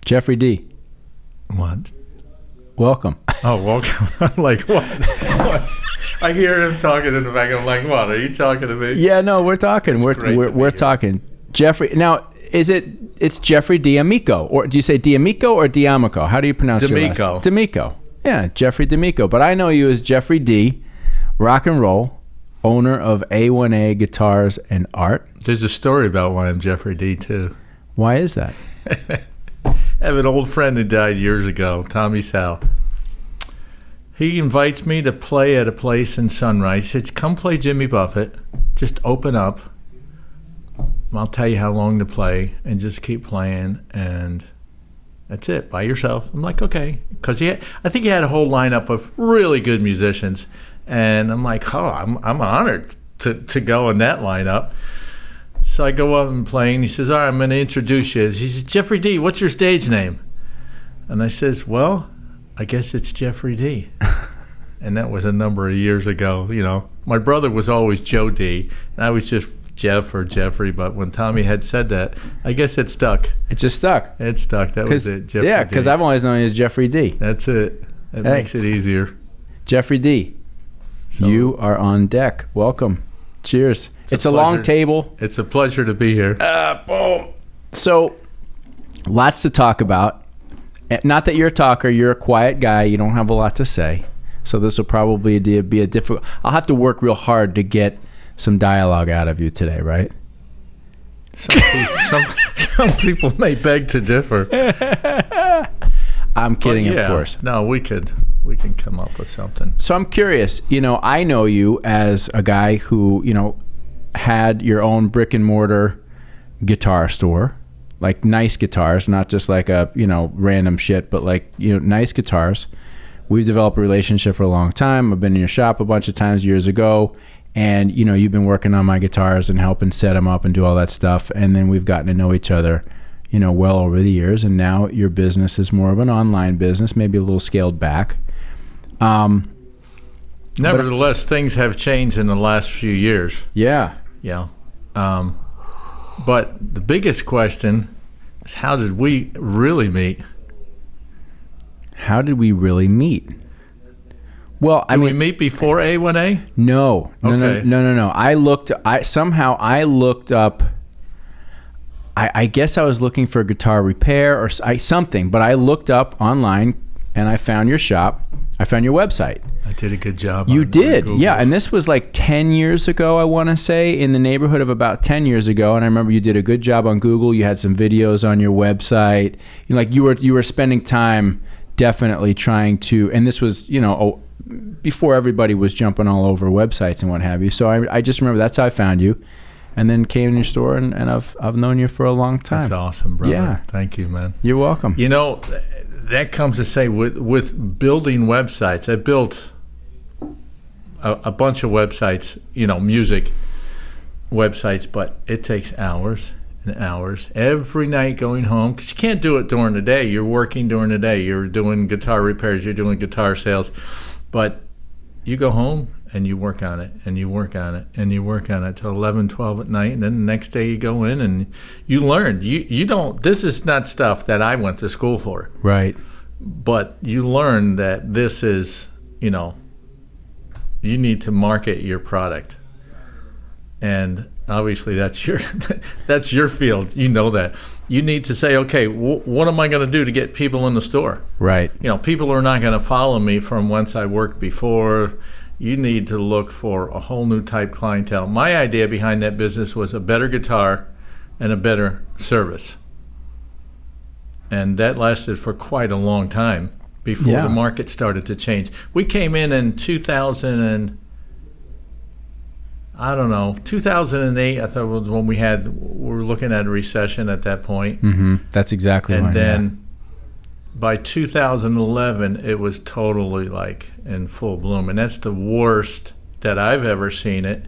Jeffrey D. What? Welcome. Oh, welcome. I'm like, what? I hear him talking in the back. I'm like, what? Are you talking to me? Yeah, no, we're talking. We're talking. Jeffrey. Now, it's Jeffrey D'Amico, or do you say D'Amico or D'Amico? How do you pronounce your last name? D'Amico. Yeah, Jeffrey D'Amico. But I know you as Jeffrey D, rock and roll, owner of A1A Guitars and Art. There's a story about why I'm Jeffrey D, too. Why is that? I have an old friend who died years ago, Tommy Sal. He invites me to play at a place in Sunrise. He says, come play Jimmy Buffett. Just open up. I'll tell you how long to play, and just keep playing, and that's it, by yourself. I'm like, okay. Because I think he had a whole lineup of really good musicians, and I'm like, oh, I'm honored to go in that lineup. So I go up and play, and he says, all right, I'm going to introduce you. He says, Jeffrey D, what's your stage name? And I says, well, I guess it's Jeffrey D. And that was a number of years ago. You know, my brother was always Joe D, and I was just Jeff or Jeffrey. But when Tommy had said that, I guess it stuck. It just stuck. It stuck. That was it. Jeffrey yeah, because I've always known you as Jeffrey D. That's it. That makes it easier. Jeffrey D, so, you are on deck. Welcome. Cheers. It's a long table. It's a pleasure to be here. Boom. So, lots to talk about. Not that you're a talker. You're a quiet guy. You don't have a lot to say. So this will probably be a difficult... I'll have to work real hard to get some dialogue out of you today, right? Some people may beg to differ. I'm kidding, of course. No, we can come up with something. So I'm curious. You know, I know you as a guy who, you know, had your own brick and mortar guitar store, like nice guitars, not just like a, you know, random shit, but like, you know, nice guitars. We've developed a relationship for a long time. I've been in your shop a bunch of times years ago, and, you know, you've been working on my guitars and helping set them up and do all that stuff. And then we've gotten to know each other, you know, well over the years. And now your business is more of an online business, maybe a little scaled back. Nevertheless, things have changed in the last few years. Yeah. Yeah. But the biggest question is, how did we really meet? How did we really meet? Well, Did we meet before A1A? No. Okay. No. I looked up. I guess I was looking for guitar repair or something, but I looked up online and I found your shop. I found your website. I did a good job. You did, yeah. And this was like 10 years ago, I want to say, in the neighborhood of about 10 years ago. And I remember you did a good job on Google. You had some videos on your website. You were spending time definitely trying to, and this was, you know, before everybody was jumping all over websites and what have you. So I just remember that's how I found you, and then came in your store, and I've known you for a long time. That's awesome, brother. Yeah. Thank you, man. You're welcome. You know, that comes to say with building websites. I built a bunch of websites, you know, music websites, but it takes hours and hours every night going home, because you can't do it during the day. You're working during the day. You're doing guitar repairs. You're doing guitar sales. But you go home and you work on it, and you work on it, and you work on it till 11, 12 at night, and then the next day you go in and you learn. You don't, this is not stuff that I went to school for. Right. But you learn that this is, you know, you need to market your product. And obviously that's your field. You know that. You need to say, okay, what am I going to do to get people in the store? Right. You know, people are not going to follow me from whence I worked before. You need to look for a whole new type clientele. My idea behind that business was a better guitar and a better service. And that lasted for quite a long time before the market started to change. We came in 2008, I thought, was when we were looking at a recession at that point. Mm-hmm. That's exactly right. And then by 2011, it was totally like in full bloom. And that's the worst that I've ever seen it.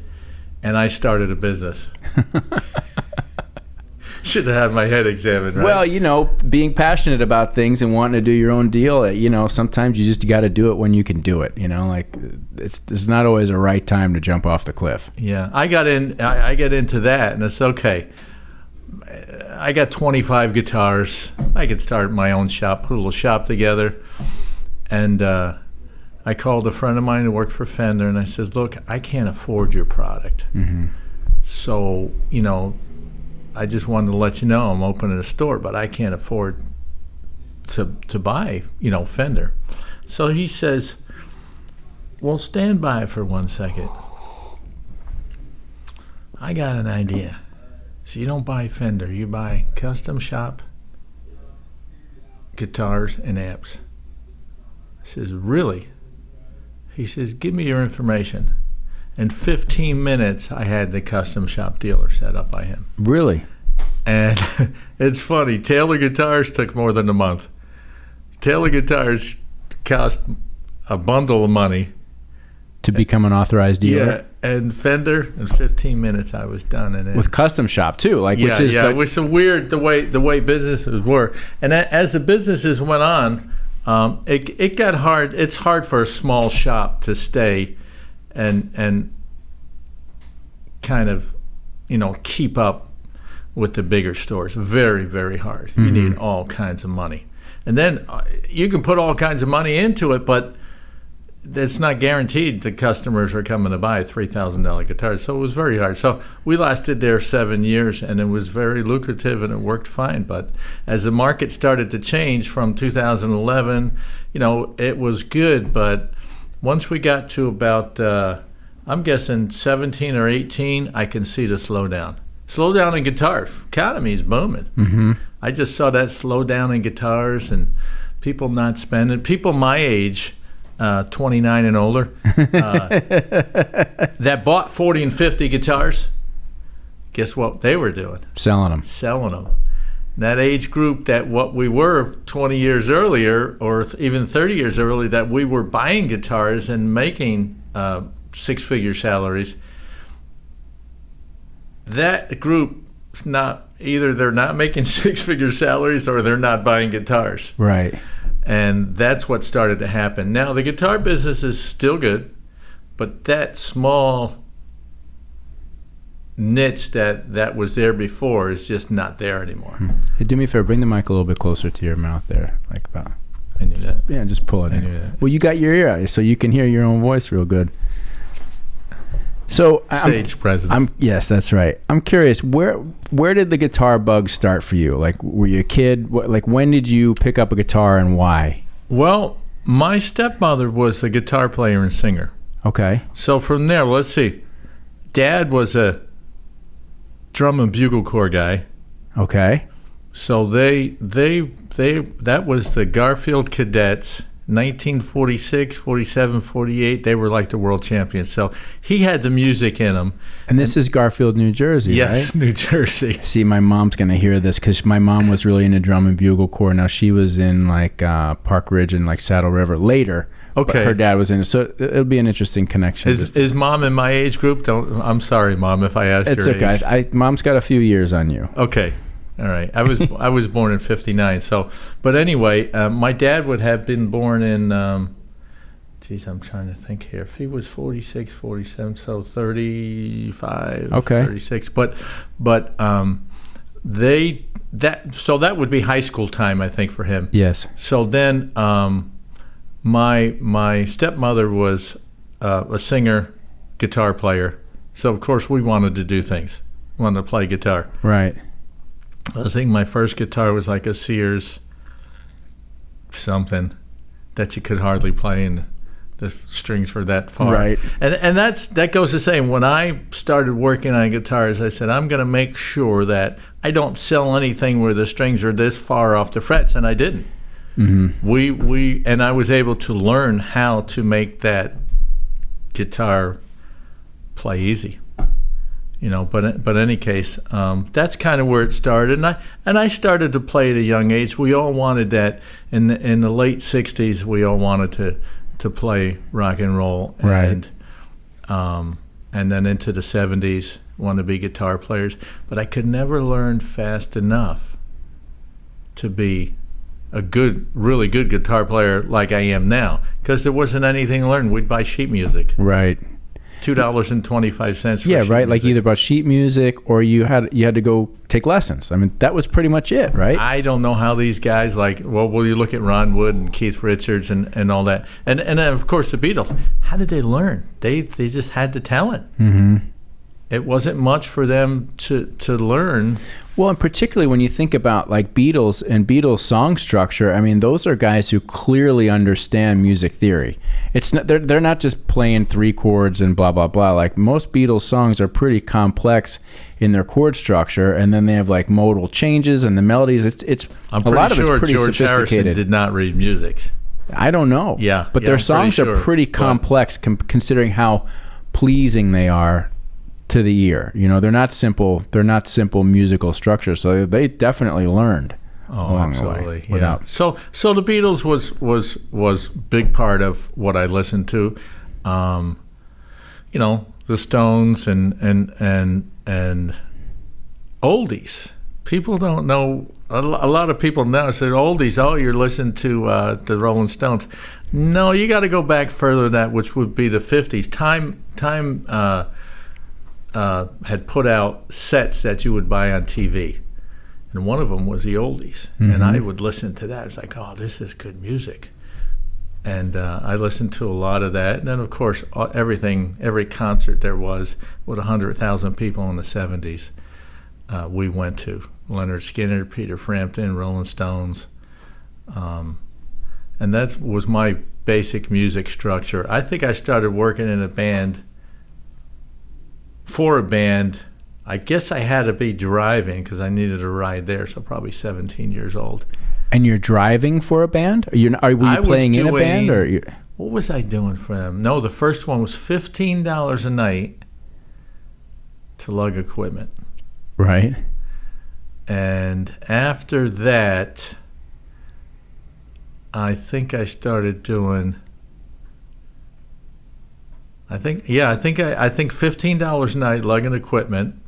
And I started a business. Should have had my head examined, right? Well, you know, being passionate about things and wanting to do your own deal, you know, sometimes you just got to do it when you can do it. You know, like there's not always a right time to jump off the cliff. Yeah, I get into that, and it's okay. I got 25 guitars. I could start my own shop, put a little shop together. And I called a friend of mine who worked for Fender, and I said, look, I can't afford your product. Mm-hmm. So, I just wanted to let you know I'm opening a store, but I can't afford to buy, Fender. So he says, well, stand by for 1 second. I got an idea. So you don't buy Fender, you buy custom shop guitars and amps. I says, really? He says, give me your information. In 15 minutes, I had the custom shop dealer set up by him. Really? And it's funny, Taylor Guitars took more than a month. Taylor Guitars cost a bundle of money. To become an authorized dealer? Yeah, and Fender, in 15 minutes I was done. And with custom shop too, which is it was so weird the way businesses were. And as the businesses went on, it got hard. It's hard for a small shop to stay and kind of keep up with the bigger stores. Very, very hard. You need all kinds of money, and then you can put all kinds of money into it, but it's not guaranteed the customers are coming to buy $3,000 guitars. So it was very hard. So we lasted there 7 years, and it was very lucrative, and it worked fine. But as the market started to change from 2011, it was good. But once we got to about, I'm guessing 17 or 18, I can see the slowdown. Slowdown in guitars. Economy is booming. Mm-hmm. I just saw that slowdown in guitars and people not spending. People my age, 29 and older, that bought 40 and 50 guitars, guess what they were doing? Selling them. That age group that what we were 20 years earlier, or even 30 years earlier, that we were buying guitars and making six-figure salaries, that group's not, either they're not making six-figure salaries or they're not buying guitars. Right. And that's what started to happen. Now, the guitar business is still good, but that small niche that was there before is just not there anymore. Hey, do me a favor, bring the mic a little bit closer to your mouth there. Like about. I knew that. Yeah, just pull it in. I knew that. Well, you got your ear out, so you can hear your own voice real good. So Stage presence. Yes, that's right. I'm curious, where did the guitar bug start for you? Like, were you a kid? When did you pick up a guitar and why? Well, my stepmother was a guitar player and singer. Okay. So from there, let's see. Dad was a drum and bugle corps guy. Okay. So that was the Garfield Cadets. 1946, 47, 48, they were like the world champions. So he had the music in him. And this is Garfield, New Jersey, yes, right? New Jersey. See, my mom's going to hear this because my mom was really into drum and bugle corps. Now, she was in Park Ridge and Saddle River later. Okay. But her dad was in it. So it'll be an interesting connection. Is Mom in my age group? I'm sorry, Mom, if I asked your age. It's okay. Mom's got a few years on you. Okay. All right. I was born in 59. So, but anyway, my dad would have been born in, I'm trying to think here. If he was 46, 47, so 35, okay. 36. But that would be high school time, I think, for him. Yes. So then, my stepmother was a singer, guitar player. So of course we wanted to do things. Wanted to play guitar. Right. I think my first guitar was like a Sears something that you could hardly play, and the strings were that far. Right. And that goes to say, when I started working on guitars, I said, I'm going to make sure that I don't sell anything where the strings are this far off the frets, and I didn't. Mm-hmm. And I was able to learn how to make that guitar play easy. But in any case, that's kind of where it started, and I started to play at a young age. We all wanted that in the late '60s. We all wanted to play rock and roll, right? And then into the '70s, wanted to be guitar players. But I could never learn fast enough to be a really good guitar player like I am now, because there wasn't anything to learn. We'd buy sheet music, right? $2.25 for Yeah, sheet right. Like music. either about sheet music or you had to go take lessons. I mean, that was pretty much it, right? I don't know how these guys will you look at Ron Wood and Keith Richards and all that. And then, of course, the Beatles. How did they learn? They just had the talent. Mm-hmm. It wasn't much for them to learn. Well, and particularly when you think about like Beatles and Beatles song structure, I mean, those are guys who clearly understand music theory. It's not, they're not just playing three chords and blah, blah, blah. Like most Beatles songs are pretty complex in their chord structure, and then they have like modal changes and the melodies. It's I'm a lot of pretty it's pretty sure George Harrison sophisticated. did not read music. I don't know. Yeah, but yeah, their I'm songs pretty are sure. pretty complex considering how pleasing they are to the ear. You know, they're not simple musical structures, so they definitely learned along Absolutely. the way. Yeah. So the Beatles was big part of what I listened to. You know, the Stones and oldies. People don't know. A lot of people now say oldies. Oh, you're listening to the Rolling Stones. No, you got to go back further than that, which would be the 50s. Time had put out sets that you would buy on TV, and one of them was the oldies, and I would listen to that. It's like, oh, this is good music, and I listened to a lot of that. And then, of course, every concert there was with 100,000 people in the 70s, we went to. Leonard Skinner, Peter Frampton, Rolling Stones, and that was my basic music structure. I think I started working in a band. For a band, I guess I had to be driving because I needed a ride there, so probably 17 years old. And you're driving for a band? Were you playing in a band? Or what was I doing for them? No, the first one was $15 a night to lug equipment. Right. And after that, I think I started doing... I think $15 a night lugging equipment,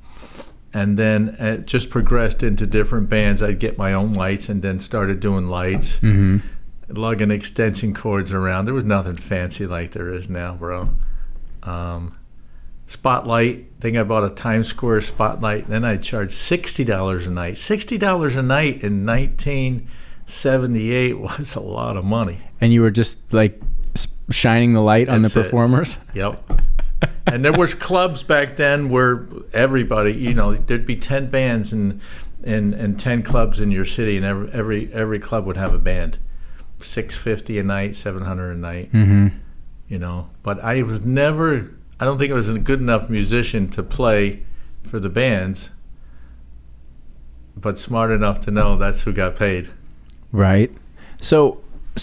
and then it just progressed into different bands. I'd get my own lights and then started doing lights, lugging extension cords around. There was nothing fancy like there is now, bro. Spotlight. I think I bought a Times Square spotlight. Then I charged $60 a night. $60 a night in 1978 was a lot of money. And you were just like shining the light on the performers? Yep. And there was clubs back then where everybody, you know, there'd be 10 bands and 10 clubs in your city, and every club would have a band. $650 a night, $700 a night. You know, but I don't think I was a good enough musician to play for the bands, but smart enough to know that's who got paid. Right. So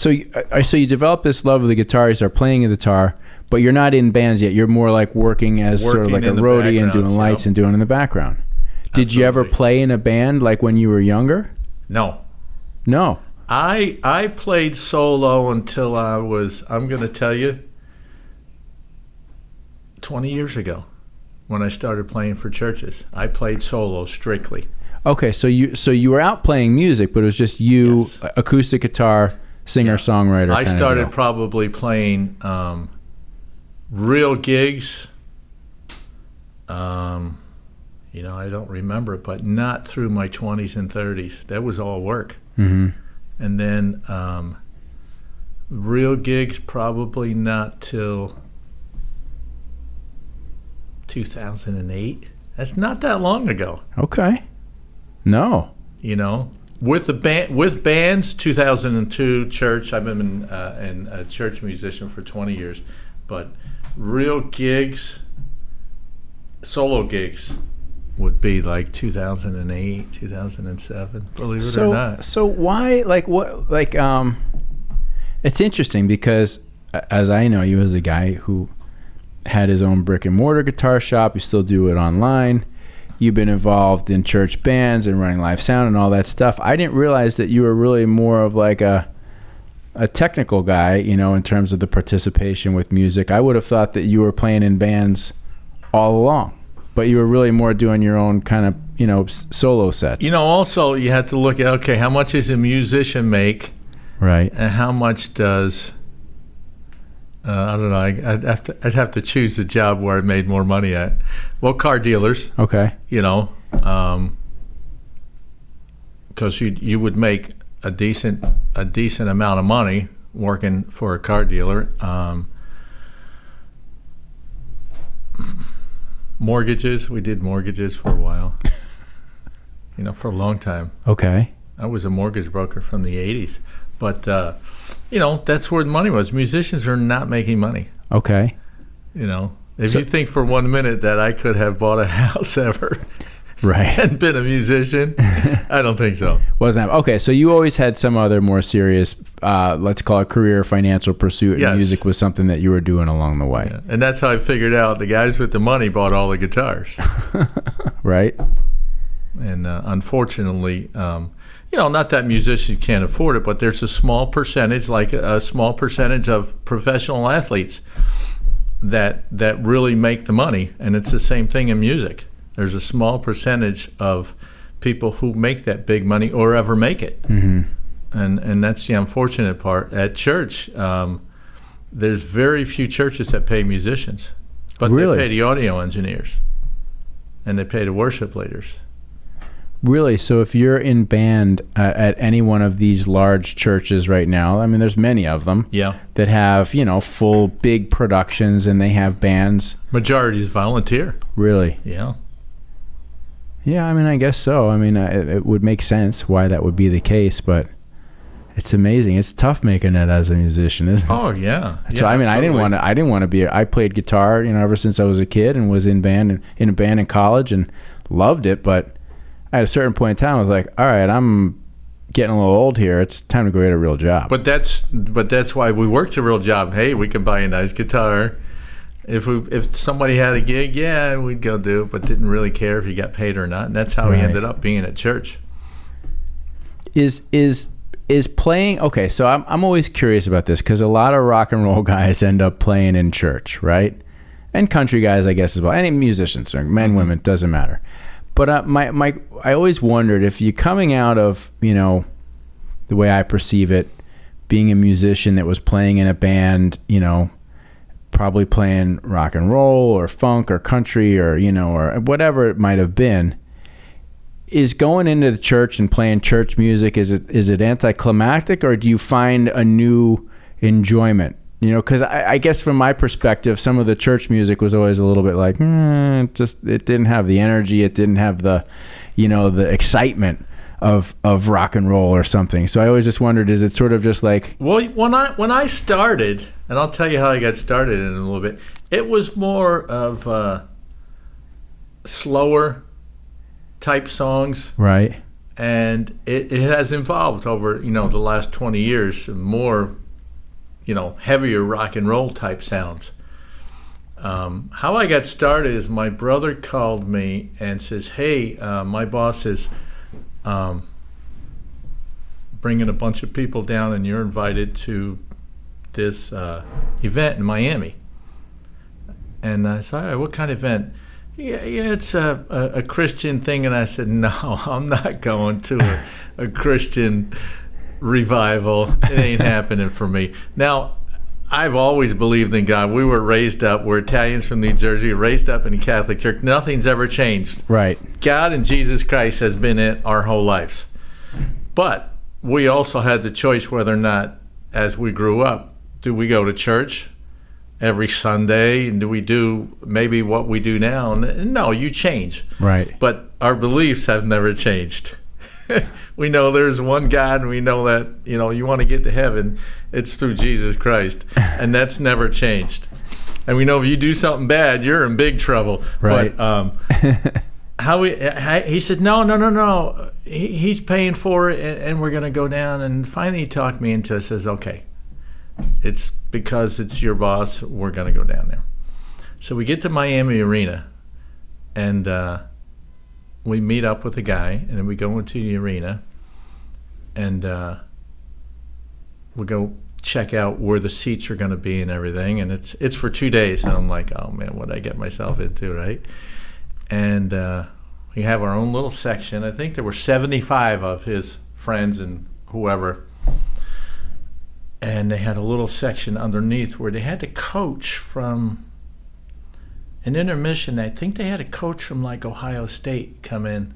you develop this love of the guitar. You start playing the guitar, but you're not in bands yet. You're more like working as sort of like a roadie and doing lights and doing in the background. Did you ever play in a band like when you were younger? No. No. I played solo until I was, I'm going to tell you, 20 years ago when I started playing for churches. I played solo strictly. Okay, so you were out playing music, but it was just you, Yes. acoustic guitar, singer-songwriter. I started probably playing real gigs. You know, I don't remember it, but not through my 20s and 30s. That was all work. Mm-hmm. And then real gigs probably not till 2008. That's not that long ago. Okay. No. You know, with bands, 2002 church. I've been a church musician for 20 years, but real gigs, solo gigs, would be like 2008, 2007. Believe it or not. So why, it's interesting because as I know you as a guy who had his own brick and mortar guitar shop, you still do it online. You've been involved in church bands and running live sound and all that stuff. I didn't realize that you were really more of like a technical guy, you know, in terms of the participation with music. I would have thought that you were playing in bands all along, but you were really more doing your own kind of, you know, solo sets. You know, also you have to look at, okay, how much does a musician make? Right. And how much does I don't know. I'd have to choose a job where I made more money at. Well, car dealers. Okay. You know, because you would make a decent amount of money working for a car dealer. Mortgages. We did mortgages for a while. You know, for a long time. Okay. I was a mortgage broker from the 80s. But, you know, that's where the money was. Musicians are not making money. Okay. You know, if you think for 1 minute that I could have bought a house ever right. and been a musician, I don't think so. Wasn't that, okay, so you always had some other more serious, let's call it career financial pursuit, and Yes. music was something that you were doing along the way. Yeah. And that's how I figured out the guys with the money bought all the guitars. Right? And unfortunately, you know, not that musicians can't afford it, but there's a small percentage, like a small percentage of professional athletes that really make the money. And it's the same thing in music. There's a small percentage of people who make that big money or ever make it. Mm-hmm. And that's the unfortunate part. At church, there's very few churches that pay musicians, but Really? they pay the audio engineers and they pay the worship leaders. Really? So if you're in band at any one of these large churches right now, I mean, there's many of them Yeah. that have, you know, full big productions and they have bands. Majority is volunteer. Really? Yeah. Yeah, I mean, I guess so. I mean, it would make sense why that would be the case, but it's amazing. It's tough making it as a musician, isn't it? Oh yeah. So I mean, I didn't want to be. I played guitar, you know, ever since I was a kid, and was in a band in college, and loved it. But at a certain point in time, I was like, all right, I'm getting a little old here. It's time to go get a real job. But that's why we worked a real job. Hey, we can buy a nice guitar. If somebody had a gig, yeah, we'd go do it, but didn't really care if you got paid or not. And that's how we Right. ended up being at church. Is playing okay? So I'm always curious about this because a lot of rock and roll guys end up playing in church, right? And country guys, I guess, as well. Any musicians, or men, women, doesn't matter. But I always wondered if you're coming out of, you know, the way I perceive it, being a musician that was playing in a band, you know, probably playing rock and roll or funk or country or, you know, or whatever it might have been, is going into the church and playing church music, is it anticlimactic, or do you find a new enjoyment? You know, because I guess from my perspective, some of the church music was always a little bit like, it didn't have the energy, it didn't have the, you know, the excitement of rock and roll or something. So I always just wondered, is it sort of just like... Well, when I started, and I'll tell you how I got started in a little bit, it was more of slower type songs. Right. And it has evolved over, you know, the last 20 years, more, you know, heavier rock and roll type sounds. How I got started is my brother called me and says, hey, my boss is bringing a bunch of people down and you're invited to this event in Miami. And I said, all right, what kind of event? Yeah, it's a Christian thing. And I said, no, I'm not going to a Christian revival. It ain't happening for me. Now, I've always believed in God. We were raised up, we're Italians from New Jersey, raised up in the Catholic Church. Nothing's ever changed. Right. God and Jesus Christ has been in our whole lives. But we also had the choice whether or not, as we grew up, do we go to church every Sunday, and do we do maybe what we do now? And no, you change. Right. But our beliefs have never changed. We know there's one God, and we know that, you know, you want to get to heaven, it's through Jesus Christ, and that's never changed. And we know if you do something bad, you're in big trouble. Right. But he said, no. He's paying for it, and we're going to go down. And finally he talked me into it, says, okay, it's because it's your boss, we're going to go down there. So we get to Miami Arena, and we meet up with a guy, and then we go into the arena, and we go check out where the seats are going to be and everything. And it's for 2 days, and I'm like, oh man, what did I get myself into, right? And we have our own little section. I think there were 75 of his friends and whoever. and they had a little section underneath where they had a coach from an intermission. I think they had a coach from like Ohio State come in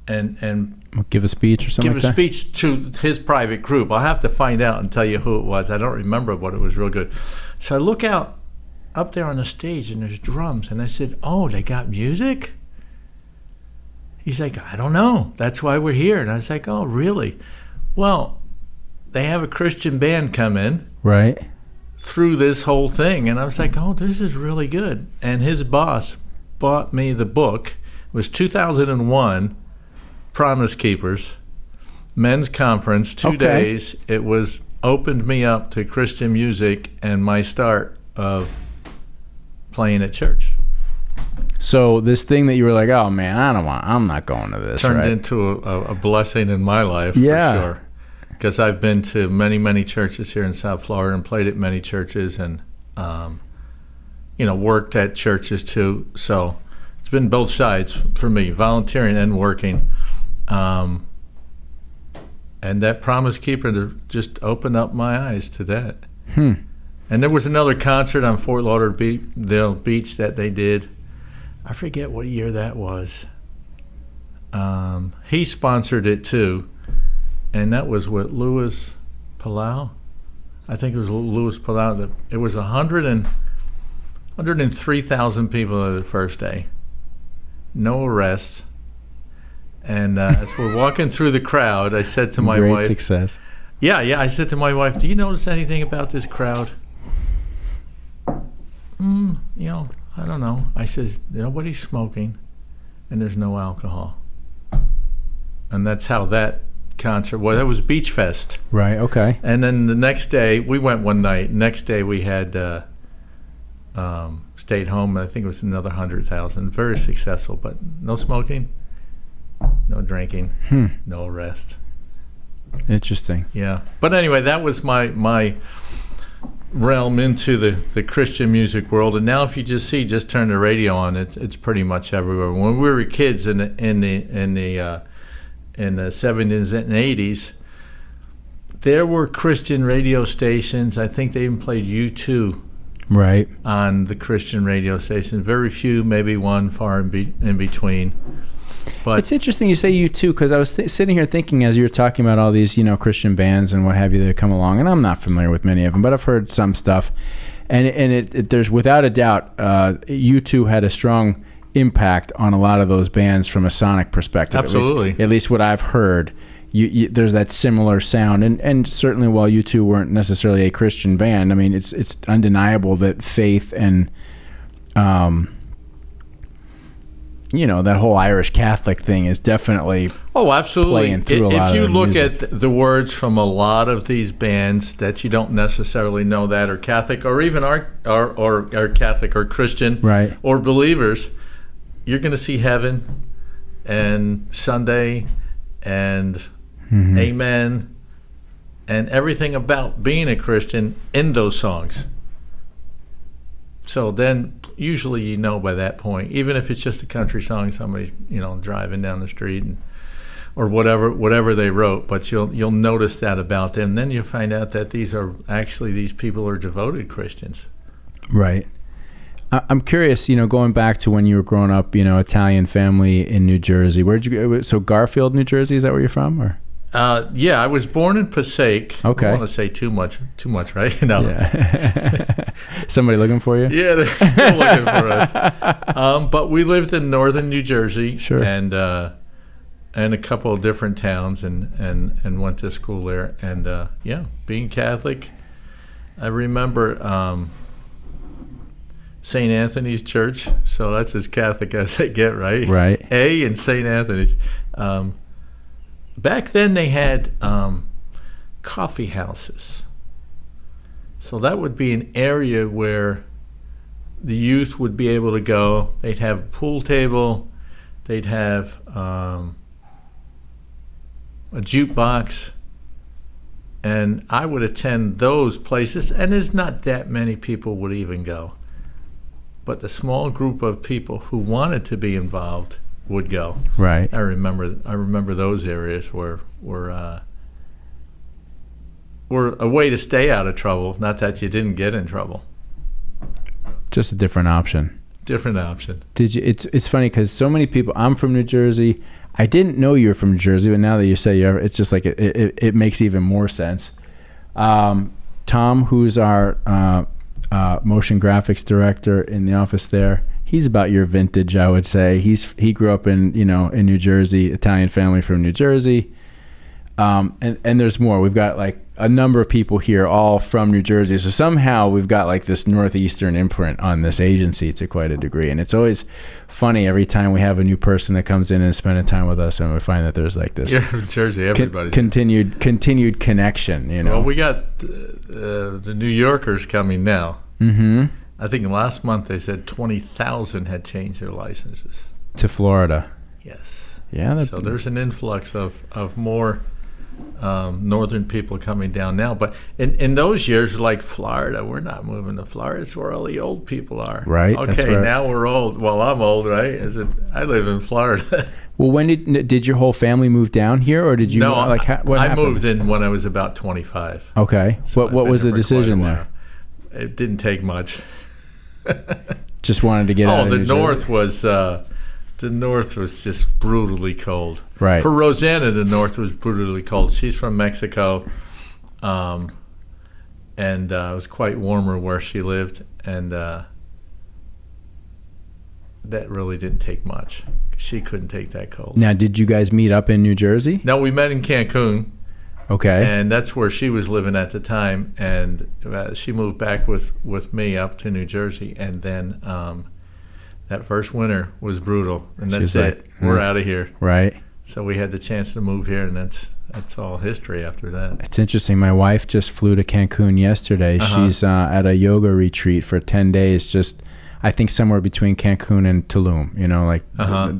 and give a speech or something. Give a speech to his private group. I'll have to find out and tell you who it was. I don't remember, but it was real good. So I look out up there on the stage and there's drums, and I said, "Oh, they got music?" He's like, "I don't know. That's why we're here." And I was like, "Oh, really?" Well, they have a Christian band come in. Right. Through this whole thing, and I was like, "Oh, this is really good." And his boss bought me the book. It was 2001, Promise Keepers, men's conference, 2 days. It was opened me up to Christian music and my start of playing at church. So this thing that you were like, "Oh man, I'm not going to this," turned into a blessing in my life, for sure. Because I've been to many, many churches here in South Florida and played at many churches and, worked at churches too. So it's been both sides for me, volunteering and working. And that Promise Keeper just opened up my eyes to that. And there was another concert on Fort Lauderdale Beach that they did. I forget what year that was. He sponsored it too. And that was with Louis Palau. I think it was Louis Palau. It was 103,000 people the first day. No arrests. And as we're walking through the crowd, I said to my wife... Great success. Yeah. I said to my wife, "Do you notice anything about this crowd?" I don't know. I said, "Nobody's smoking, and there's no alcohol." And that's how that concert was. It was Beach Fest. Right, okay. And then the next day, we went one night. Next day, we had stayed home. I think it was another 100,000. Very successful, but no smoking, no drinking, no arrests. Interesting. Yeah. But anyway, that was my realm into the Christian music world. And now if you just turn the radio on, it's pretty much everywhere. When we were kids in the 70s and 80s, there were Christian radio stations. I think they even played U2 right on the Christian radio stations. Very few, maybe one far in between. But it's interesting you say U2, because I was sitting here thinking as you were talking about all these, Christian bands and what have you that have come along, and I'm not familiar with many of them, but I've heard some stuff. And there's without a doubt, U2 had a strong impact on a lot of those bands from a sonic perspective. Absolutely. At least what I've heard. There's that similar sound, and certainly while U2 weren't necessarily a Christian band, I mean it's undeniable that faith and that whole Irish Catholic thing is definitely absolutely playing through a lot if you of look music. at the words from a lot of these bands that you don't necessarily know that are Catholic or even are Catholic or Christian, right, or believers, you're going to see heaven and Sunday and amen and everything about being a Christian in those songs. So then usually by that point, even if it's just a country song, somebody's driving down the street or whatever they wrote, but you'll notice that about them. Then you'll find out that these people are devoted Christians. Right. I'm curious, going back to when you were growing up, Italian family in New Jersey. Where'd you go? So Garfield, New Jersey, is that where you're from, or? Yeah, I was born in Passaic. Okay. I don't want to say too much, right? No. Yeah. Somebody looking for you? Yeah, they're still looking for us. But we lived in northern New Jersey, sure, and a couple of different towns, and went to school there. And being Catholic, I remember St. Anthony's Church. So that's as Catholic as they get, right? Right. A and St. Anthony's. Back then they had coffee houses. So that would be an area where the youth would be able to go. They'd have a pool table. They'd have a jukebox. And I would attend those places. And there's not that many people would even go. But the small group of people who wanted to be involved would go. Right. I remember those areas were were a way to stay out of trouble. Not that you didn't get in trouble. Just a different option. Different option. Did you? It's funny because so many people. I'm from New Jersey. I didn't know you were from New Jersey, but now that you say you're, it's just like it makes even more sense. Tom, who's our motion graphics director in the office there, he's about your vintage, I would say. He grew up in New Jersey, Italian family from New Jersey. And there's more. We've got like a number of people here all from New Jersey. So somehow we've got like this Northeastern imprint on this agency to quite a degree. And it's always funny every time we have a new person that comes in and is spending time with us, and we find that there's like this New Jersey, everybody's continued connection, Well, we got the New Yorkers coming now. Mm-hmm. I think last month they said 20,000 had changed their licenses. To Florida. Yes. Yeah. So there's an influx of more northern people coming down now. But in those years, like Florida, we're not moving to Florida. It's where all the old people are. Right. Okay, now we're old. Well, I'm old, right? I live in Florida. Well, when did your whole family move down here, or did you? No, what I happened? moved in when I was about 25. Okay. So What was the decision there? It didn't take much. Just wanted to get out of New Jersey. The north was just brutally cold. Right. For Rosanna, the north was brutally cold. She's from Mexico, and it was quite warmer where she lived, and that really didn't take much. She couldn't take that cold. Now, did you guys meet up in New Jersey? No, we met in Cancun. Okay. And that's where she was living at the time, and she moved back with me up to New Jersey, and then that first winter was brutal, and that's She's it. like, We're out of here. Right. So we had the chance to move here, and that's all history after that. It's interesting. My wife just flew to Cancun yesterday. She's at a yoga retreat for 10 days, just I think somewhere between Cancun and Tulum,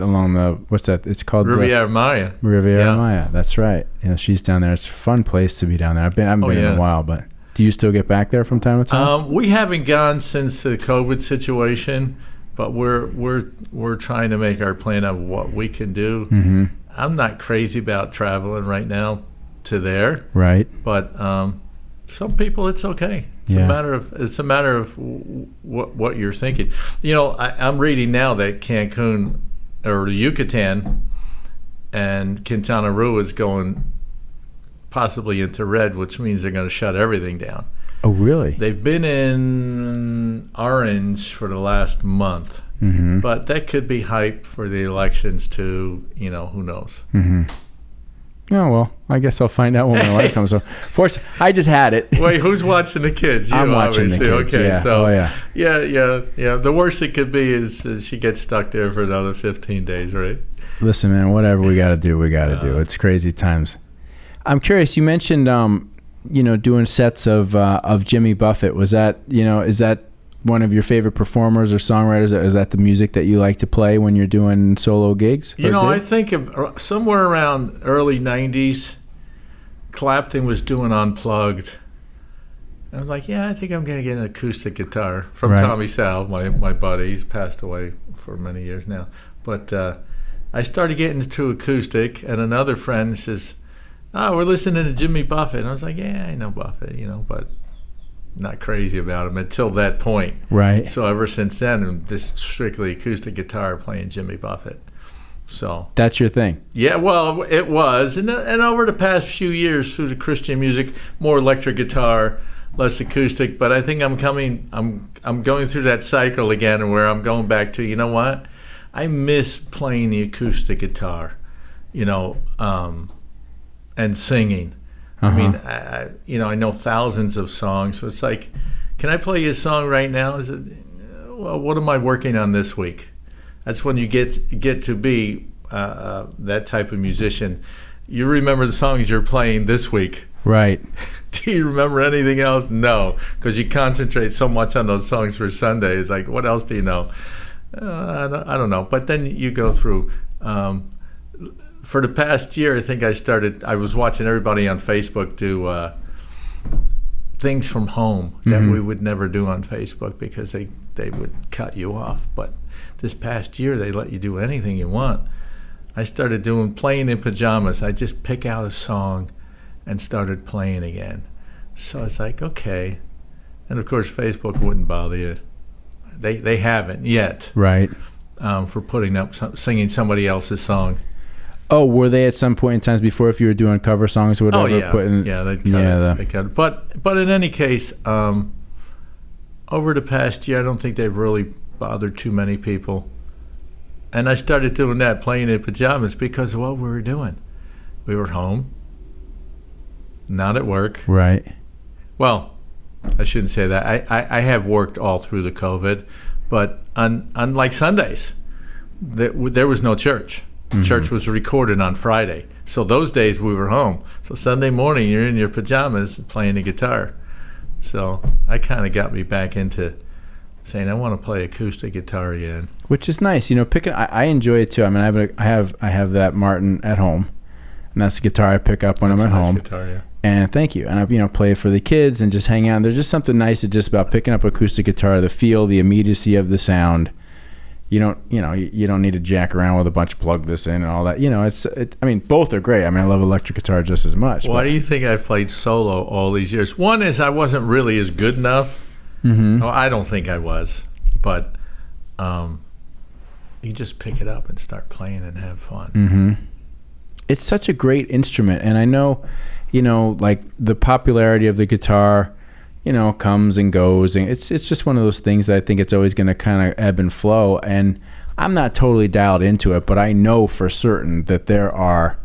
along the, what's that? It's called Riviera Maya. Riviera Maya. That's right. She's down there. It's a fun place to be down there. I haven't been in a while, but do you still get back there from time to time? We haven't gone since the COVID situation, but we're trying to make our plan of what we can do. Mm-hmm. I'm not crazy about traveling right now to there. Right. But some people, it's okay. It's a matter of what you're thinking. I'm reading now that Cancun or Yucatan and Quintana Roo is going possibly into red, which means they're going to shut everything down. Oh, really? They've been in orange for the last month, but that could be hype for the elections too. Who knows? Mm-hmm. Oh, well, I guess I'll find out when my wife comes home. Fortunately, I just had it. Wait, who's watching the kids? I'm watching the kids, Okay, yeah. so, yeah. The worst it could be is she gets stuck there for another 15 days, right? Listen, man, whatever we got to do, we got to do. It's crazy times. I'm curious, you mentioned, doing sets of Jimmy Buffett. Was that, is that one of your favorite performers or songwriters? Is that the music that you like to play when you're doing solo gigs? I think of somewhere around early 90s, Clapton was doing Unplugged. I was like, I think I'm going to get an acoustic guitar from Tommy Sal, my buddy. He's passed away for many years now. But I started getting into acoustic, and another friend says, we're listening to Jimmy Buffett. And I was like, I know Buffett, but not crazy about him until that point. Right. So ever since then, I'm just strictly acoustic guitar playing Jimmy Buffett. So that's your thing. Yeah, well, it was, and over the past few years through the Christian music, more electric guitar, less acoustic. But I think I'm going through that cycle again, where I'm going back to, you know what, I miss playing the acoustic guitar, and singing. I mean, I know thousands of songs, so it's like, can I play you a song right now? Is it, well, what am I working on this week? That's when you get to be that type of musician. You remember the songs you're playing this week. Right. Do you remember anything else? No, because you concentrate so much on those songs for Sunday. It's like, what else do you know? I don't know. But then you go through. For the past year, I think I was watching everybody on Facebook do things from home that we would never do on Facebook because they would cut you off. But this past year, they let you do anything you want. I started playing in pajamas. I just pick out a song and started playing again. So it's like, okay. And of course, Facebook wouldn't bother you. They haven't yet. Right. For putting up singing somebody else's song. Oh, were they at some point in times before, if you were doing cover songs or whatever? Oh yeah, they'd cut it. They cut it. But in any case, over the past year, I don't think they've really bothered too many people. And I started doing that, playing in pajamas, because of what we were doing. We were home, not at work. Right. Well, I shouldn't say that. I have worked all through the COVID, but unlike Sundays, there was no church. Mm-hmm. Church was recorded on Friday. So those days we were home. So Sunday morning, you're in your pajamas playing the guitar. So I kind of got me back into saying I want to play acoustic guitar again. Which is nice. I enjoy it too. I mean, I have that Martin at home, and that's the guitar I pick up when I'm at home. Guitar, yeah. And thank you. And I play it for the kids and just hang out. And there's just something nice just about picking up acoustic guitar, the feel, the immediacy of the sound. You don't need to jack around with a bunch of plug this in and all that. I mean, both are great. I mean, I love electric guitar just as much. Why do you think I've played solo all these years? One is I wasn't really as good enough. Mm-hmm. Oh, I don't think I was. But you just pick it up and start playing and have fun. Mm-hmm. It's such a great instrument. And I know, like the popularity of the guitar, comes and goes, and it's just one of those things that I think it's always going to kind of ebb and flow. And I'm not totally dialed into it, but I know for certain that there are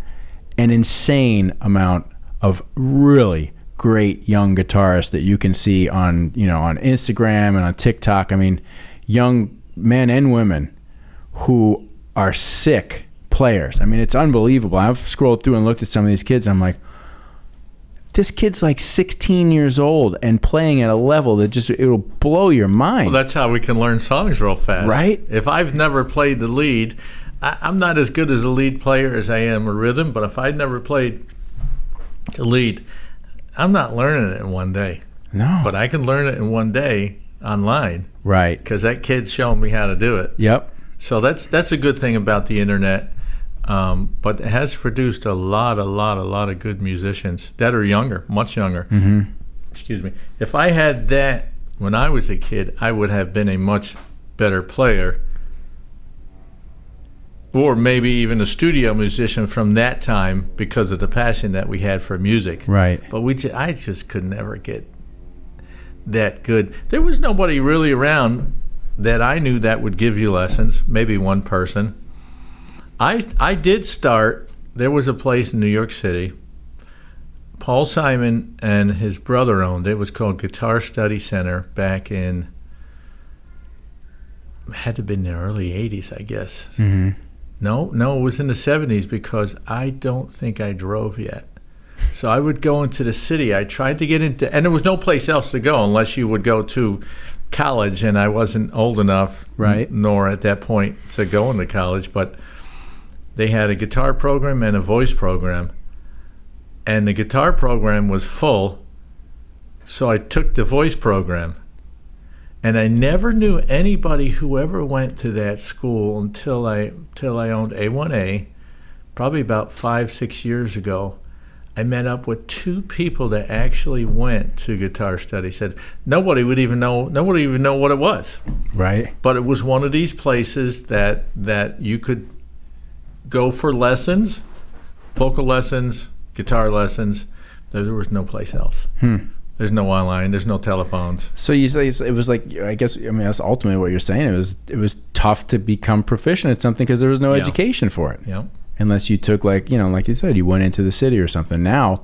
an insane amount of really great young guitarists that you can see on Instagram and on TikTok. I mean, young men and women who are sick players. I mean, it's unbelievable. I've scrolled through and looked at some of these kids, and I'm like, this kid's like 16 years old and playing at a level that it'll blow your mind. Well, that's how we can learn songs real fast. Right? If I've never played the lead, I'm not as good as a lead player as I am a rhythm, but if I'd never played the lead, I'm not learning it in one day. No. But I can learn it in one day online. Right. Because that kid's showing me how to do it. Yep. So that's a good thing about the internet. But it has produced a lot of good musicians that are younger, much younger. Mm-hmm. Excuse me. If I had that when I was a kid, I would have been a much better player, or maybe even a studio musician from that time because of the passion that we had for music. Right. But I just could never get that good. There was nobody really around that I knew that would give you lessons, maybe one person. I did start, there was a place in New York City, Paul Simon and his brother owned it. It was called Guitar Study Center back in, it had to have been the early 80s, I guess. Mm-hmm. No, it was in the 70s because I don't think I drove yet. So I would go into the city. I tried to get into, and there was no place else to go unless you would go to college, and I wasn't old enough, right, nor at that point to go into college, but they had a guitar program and a voice program, and the guitar program was full, so I took the voice program. And I never knew anybody who ever went to that school until I owned A1A, probably about 5-6 years ago. I met up with 2 people that actually went to Guitar Study. Said nobody would even know what it was. Right. But it was one of these places that you could go for lessons, vocal lessons, guitar lessons. There was no place else. There's no online. There's no telephones. So you say it was like, I guess, I mean, that's ultimately what you're saying. It was tough to become proficient at something because there was no education for it. Yeah. Unless you took like you said, you went into the city or something. Now,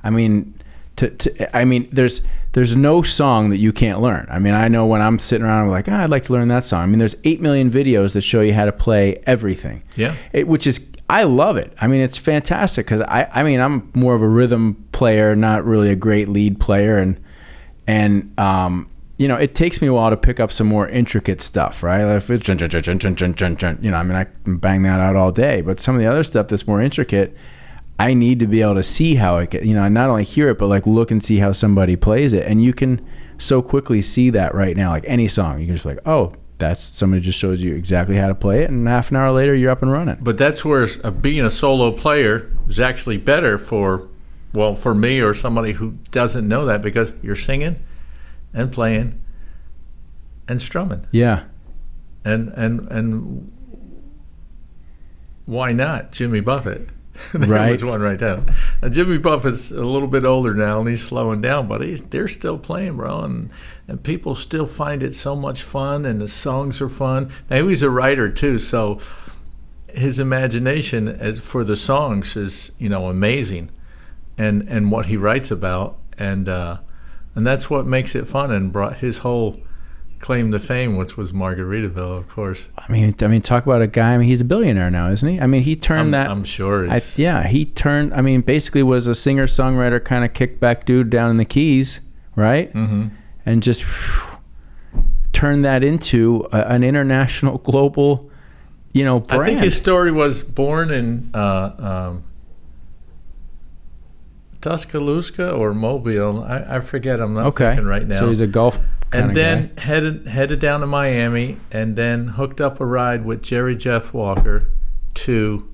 I mean, there's no song that you can't learn. I mean, I know when I'm sitting around, I'm like, I'd like to learn that song. I mean, there's 8 million videos that show you how to play everything. Yeah. I love it. I mean, it's fantastic because I'm more of a rhythm player, not really a great lead player, and it takes me a while to pick up some more intricate stuff, right? If it's I can bang that out all day, but some of the other stuff that's more intricate, I need to be able to see how it gets, not only hear it, but like look and see how somebody plays it. And you can so quickly see that right now, like any song, you can just be like, oh, that's somebody just shows you exactly how to play it, and half an hour later you're up and running. But that's where being a solo player is actually better for Well, for me or somebody who doesn't know that, because you're singing and playing and strumming. Yeah. And why not Jimmy Buffett? There Right. was one right there. Now, Jimmy Buffett's a little bit older now, and he's slowing down, but they're still playing, bro, and people still find it so much fun, and the songs are fun. Now, he's a writer too, so his imagination as for the songs is, amazing, and what he writes about, and that's what makes it fun, and brought his whole claim to fame, which was Margaritaville, of course. I mean, talk about a guy. I mean, he's a billionaire now, isn't he? I mean, he turned I'm sure. he turned. I mean, basically was a singer songwriter kind of kickback dude down in the Keys, right? Mm-hmm. And just turned that into an international, global, brand. I think his story was born in Tuscaloosa or Mobile. I forget. I'm not thinking right now. So he's a golf and then guy. headed down to Miami, and then hooked up a ride with Jerry Jeff Walker to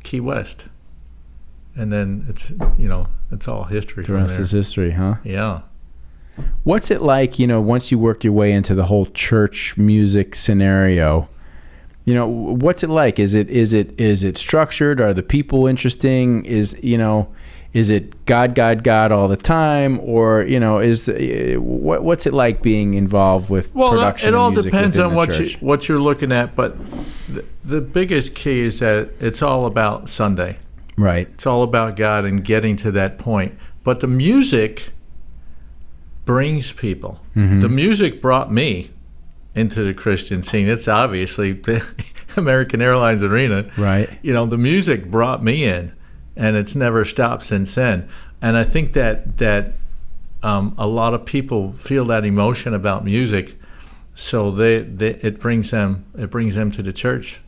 Key West, and then it's all history. The rest is history, huh? Yeah. What's it like, once you worked your way into the whole church music scenario? What's it like? Is it structured? Are the people interesting? Is it God all the time, or what's it like being involved with production? It all of music depends on church? what you're looking at, but the biggest key is that it's all about Sunday. Right. It's all about God and getting to that point. But the music brings people. Mm-hmm. The music brought me into the Christian scene. It's obviously the American Airlines Arena. Right. The music brought me in, and it's never stopped since then. And I think that a lot of people feel that emotion about music, so it brings them to the church.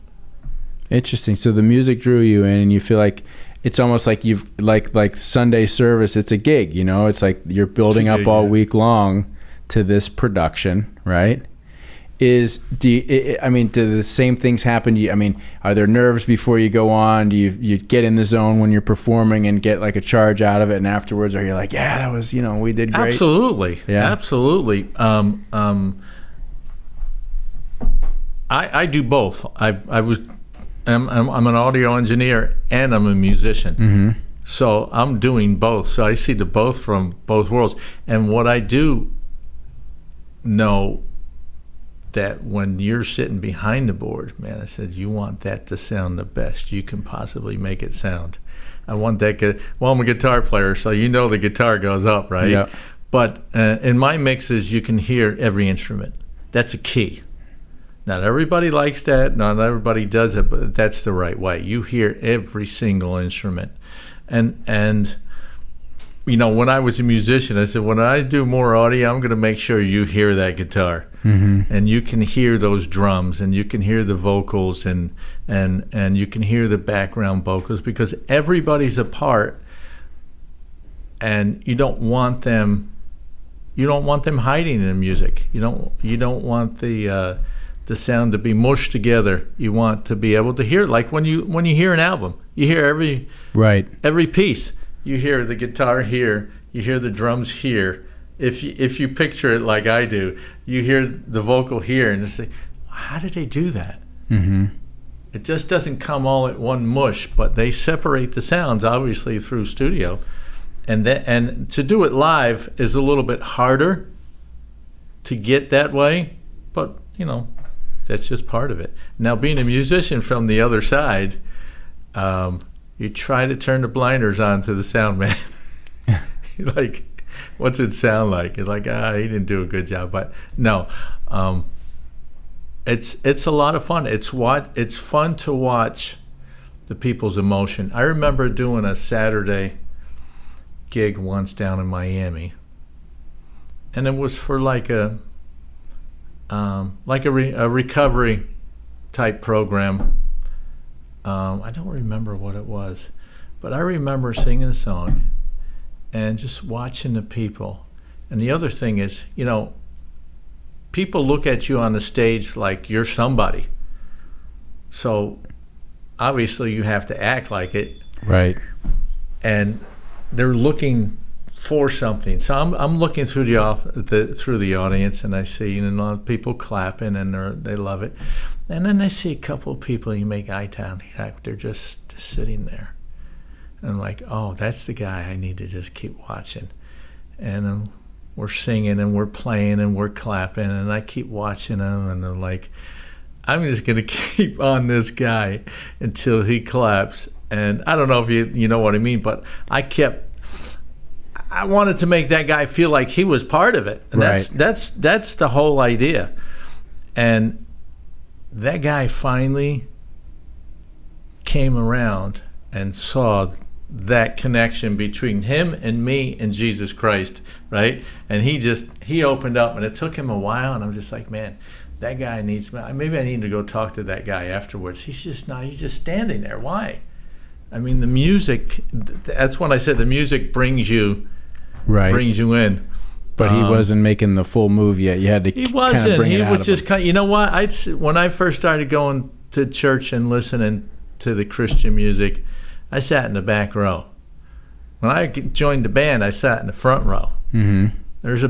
Interesting. So the music drew you in, and you feel like it's almost like you've like Sunday service. It's a gig, It's like you're building up all week long to this production, right? Do the same things happen? Are there nerves before you go on? Do you get in the zone when you're performing and get like a charge out of it, and afterwards are you like, yeah, that was, we did great? Absolutely. Yeah. Absolutely. I do both. I'm an audio engineer and I'm a musician. Mm-hmm. So I'm doing both. So I see the both from both worlds. And what I do know, that when you're sitting behind the board, man, I said, you want that to sound the best you can possibly make it sound. I want that. Well, I'm a guitar player, so the guitar goes up, right? Yeah. But in my mixes, you can hear every instrument. That's a key. Not everybody likes that. Not everybody does it, but that's the right way. You hear every single instrument. And when I was a musician, I said, when I do more audio, I'm going to make sure you hear that guitar. Mm-hmm. And you can hear those drums, and you can hear the vocals, and you can hear the background vocals, because everybody's a part, and you don't want them hiding in the music. You don't want the sound to be mushed together. You want to be able to hear it. Like when you hear an album, you hear every piece. You hear the guitar here, you hear the drums here. If you picture it like I do, you hear the vocal here, and you say, how did they do that? Mm-hmm. It just doesn't come all at one mush, but they separate the sounds, obviously, through studio. And to do it live is a little bit harder to get that way, but, that's just part of it. Now, being a musician from the other side, you try to turn the blinders on to the sound man. You're like, what's it sound like? It's like, he didn't do a good job. But no, it's a lot of fun. It's fun to watch the people's emotion. I remember doing a Saturday gig once down in Miami, and it was for like a recovery type program. I don't remember what it was, but I remember singing a song and just watching the people. And the other thing is, people look at you on the stage like you're somebody. So obviously you have to act like it. Right. and they're looking for something. So I'm looking through through the audience, and I see a lot of people clapping, and they love it. And then I see a couple of people, you make eye contact, they're just sitting there. And I'm like, oh, that's the guy I need to just keep watching. And we're singing, and we're playing, and we're clapping, and I keep watching them, and I'm like, I'm just going to keep on this guy until he claps. And I don't know if you know what I mean, but I wanted to make that guy feel like he was part of it. And right. that's the whole idea. And that guy finally came around and saw that connection between him and me and Jesus Christ, right? And he opened up, and it took him a while, and I'm just like, man, that guy needs me. Maybe I need to go talk to that guy afterwards. He's just standing there. Why? I mean, the music, that's when I said the music brings you in. But he wasn't making the full move yet. You had to. He wasn't. Kind of bring He it out was of just him. kind. You know what? When I first started going to church and listening to the Christian music, I sat in the back row. When I joined the band, I sat in the front row. Mm-hmm. There's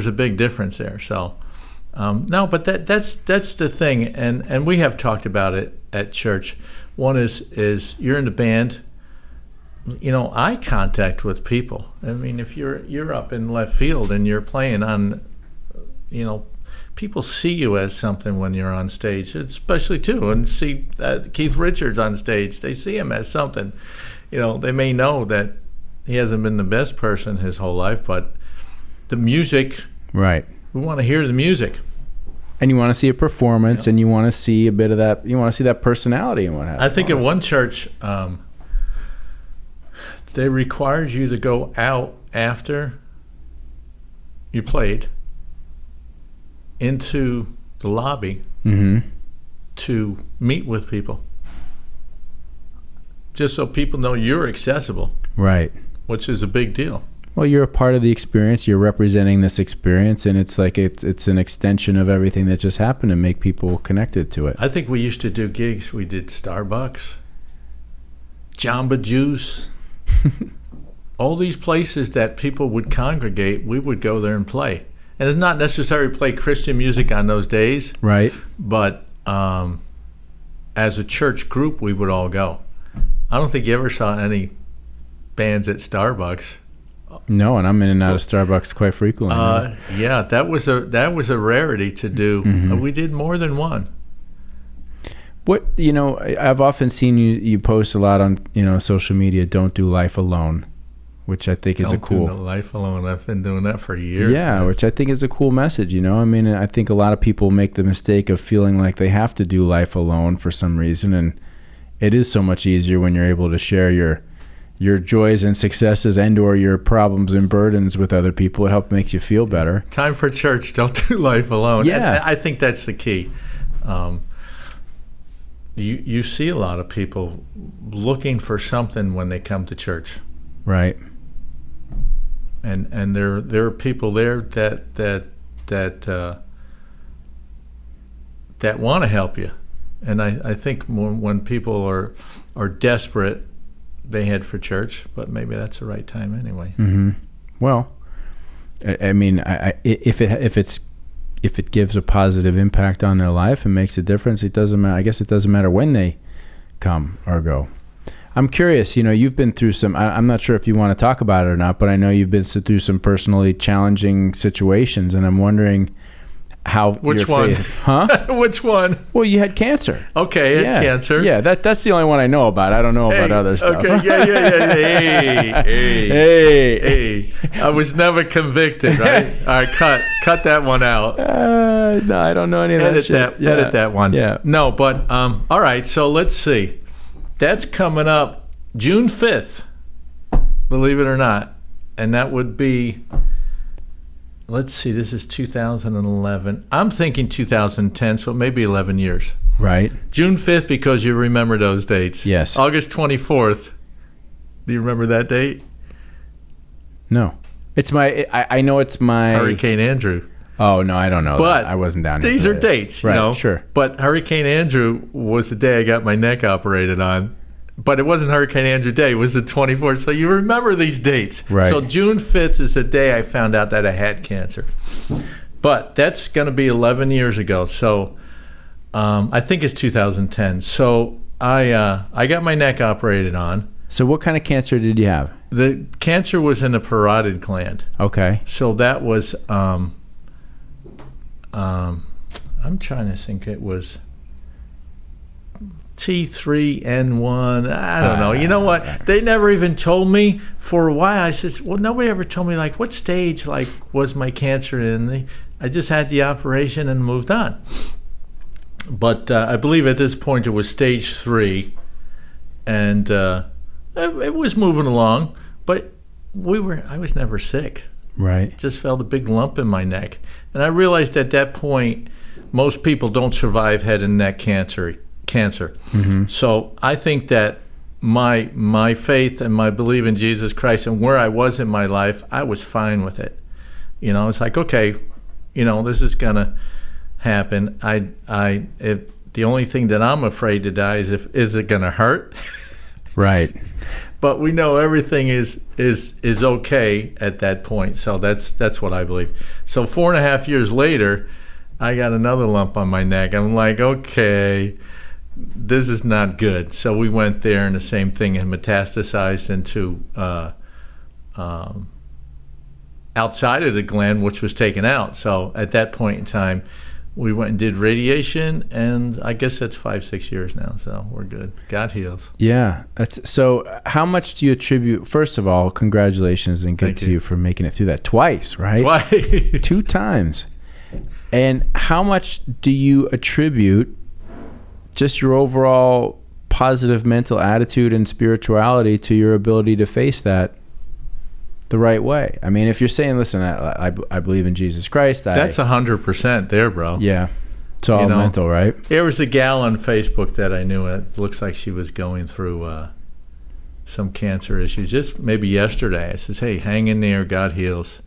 a big difference there. So, no, but that's the thing, and we have talked about it at church. One is you're in the band. You know, eye contact with people. I mean, if you're up in left field and you're playing on, you know, people see you as something when you're on stage, especially too, and see Keith Richards on stage. They see him as something. You know, they may know that he hasn't been the best person his whole life, but the music, right? We want to hear the music. And you want to see a performance, and you want to see a bit of that. You want to see that personality and what happens. I think at one church, they required you to go out after you played into the lobby to meet with people, just so people know you're accessible. Right. Which is a big deal. Well, you're a part of the experience. You're representing this experience, and it's like it's an extension of everything that just happened to make people connected to it. I think we used to do gigs. We did Starbucks, Jamba Juice, all these places that people would congregate. We would go there and play, and it's not necessarily play Christian music on those days, right? But as a church group, we would all go. I don't think you ever saw any bands at Starbucks. No, and I'm in and out of Starbucks quite frequently. Yeah, that was a rarity to do. Mm-hmm. We did more than one. What, you know, I've often seen you post a lot on, you know, social media. Don't do life alone, which I think is a cool. Don't do life alone. I've been doing that for years. Yeah, man. Which I think is a cool message. You know, I mean, I think a lot of people make the mistake of feeling like they have to do life alone for some reason, and it is so much easier when you're able to share your joys and successes and/or your problems and burdens with other people. It helps makes you feel better. Time for church. Don't do life alone. Yeah, and I think that's the key. You see a lot of people looking for something when they come to church, right? And there are people there that want to help you, and I think when people are desperate, they head for church, but maybe that's the right time anyway. Mm-hmm. Well, I mean, if it gives a positive impact on their life and makes a difference, it doesn't matter. I guess it doesn't matter when they come or go. I'm curious, you know, you've been through some, I'm not sure if you want to talk about it or not, but I know you've been through some personally challenging situations, and I'm wondering how. Which one? Huh? Which one? Well, you had cancer. Okay, yeah. Cancer. Yeah, that's the only one I know about. I don't know about other stuff. Okay, yeah. Hey. I was never convicted, right? All right, cut that one out. No, I don't know any of that shit. Edit that one. Yeah. No, but all right. So let's see. That's coming up June 5th. Believe it or not, and that would be. Let's see. This is 2011. I'm thinking 2010, so maybe 11 years. Right. June 5th, because you remember those dates. Yes. August 24th. Do you remember that date? No. It's I know it's my... Hurricane Andrew. Oh, no, I don't know. But I wasn't down here. These are dates, right, you know. Sure. But Hurricane Andrew was the day I got my neck operated on. but it wasn't Hurricane Andrew Day. It was the 24th. So you remember these dates. Right. So June 5th is the day I found out that I had cancer. But that's going to be 11 years ago. So I think it's 2010. So I got my neck operated on. So what kind of cancer did you have? The cancer was in the parotid gland. Okay. So that was, I'm trying to think, it was T3N1. I don't know. You know what? They never even told me for a while. I said, well, nobody ever told me, like, what stage, like, was my cancer in. I just had the operation and moved on. But I believe at this point it was stage 3. And it was moving along, but I was never sick. Right. Just felt a big lump in my neck. And I realized at that point, most people don't survive head and neck cancer. Mm-hmm. So I think that my faith and my belief in Jesus Christ and where I was in my life, I was fine with it. You know, it's like, okay, you know, this is gonna happen. If the only thing that I'm afraid to die is it gonna hurt? Right. But we know everything is okay at that point. So that's what I believe. So 4.5 years later, I got another lump on my neck. I'm like, okay, this is not good. So we went there, and the same thing had metastasized into outside of the gland, which was taken out. So at that point in time, we went and did radiation, and I guess that's 5-6 years now, so we're good. God heals. Yeah. So how much do you attribute, first of all, congratulations and good to you for making it through that twice, right? Twice. 2 times. And how much do you attribute just your overall positive mental attitude and spirituality to your ability to face that the right way? I mean, if you're saying, listen, I believe in Jesus Christ. That's 100% there, bro. Yeah. It's all mental, right? There was a gal on Facebook that I knew. It looks like she was going through some cancer issues. Just maybe yesterday, I says, hey, hang in there. God heals.